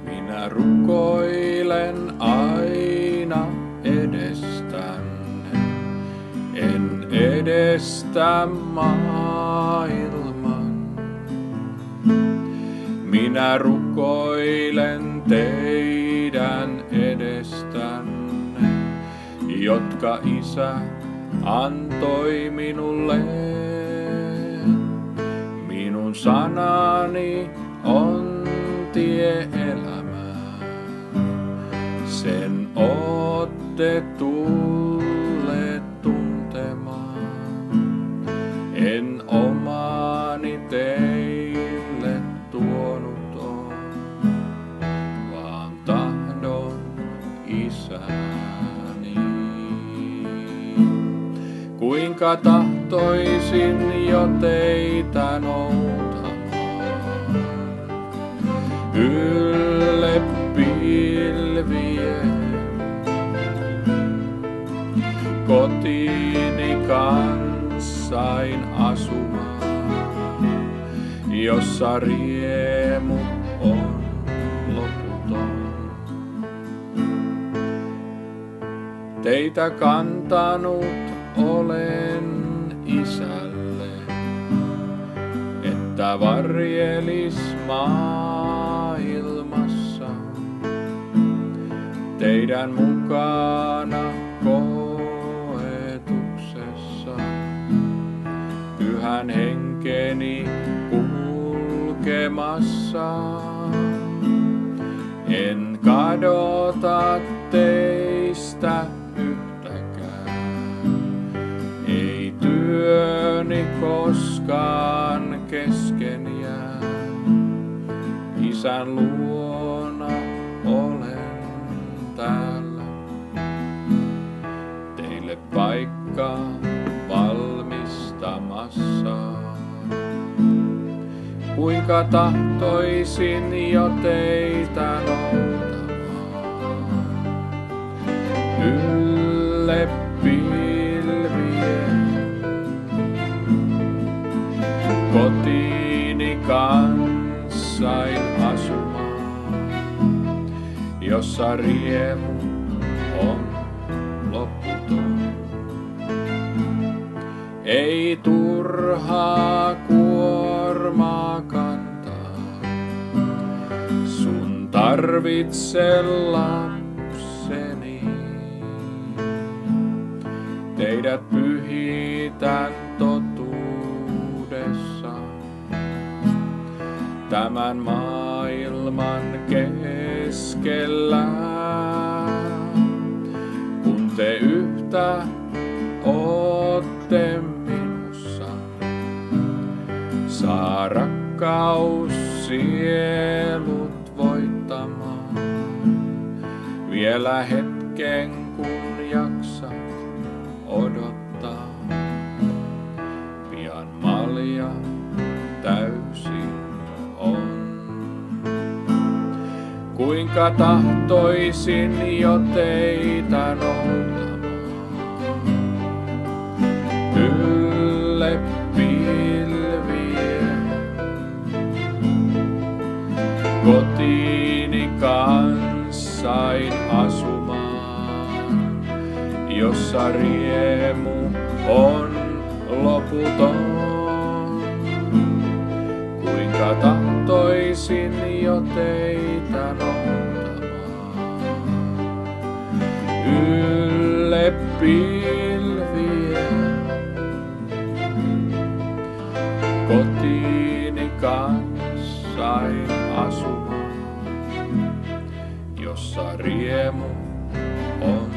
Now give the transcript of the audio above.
Minä rukoilen aina edestänne, en edestä maailman. Minä rukoilen teidän edestänne, jotka Isä antoi minulle. Minun sanani on tie elämään, sen ootte tulleet tuntemaan. En omani teille tuonut on, vaan tahdon Isäni. Kuinka tahtoisin jo teitä noutamaan ylle pilvien, kotiini kanssain asumaan, jossa riemu on loputon. Teitä kantanut olen Isälle, että varjelis maailmassa teidän mukana koetuksessa. Pyhän henkeni kulkemassa, en kadota teistä yhtäkään. Ei työni koskaan kesken jää, Isän luona olen täällä. Teille paikka valmistamassa. Kuinka tahtoisin jo teitä noutamaan ylle pilvien, kotiini kanssain asumaan, jossa riemu on loputon. Ei turhaa kuormaa kantaa, sun tarvitse lapseni. Teidät pyhitän totuudessa, tämän maailman keskellä. Kun te yhtä ootte minussa, saa rakkaus sielut voittamaan. Vielä hetken kun jaksat odottaa, pian malja täysin on. Kuinka tahtoisin jo teitä noutamaan ylle pilvien, kotiini kanssain asumaan, jossa riemu on loputon. Kuinka tahtoisin jo teitä noutamaan ylle pilvien, kotiini kanssain asumaan, jossa riemu on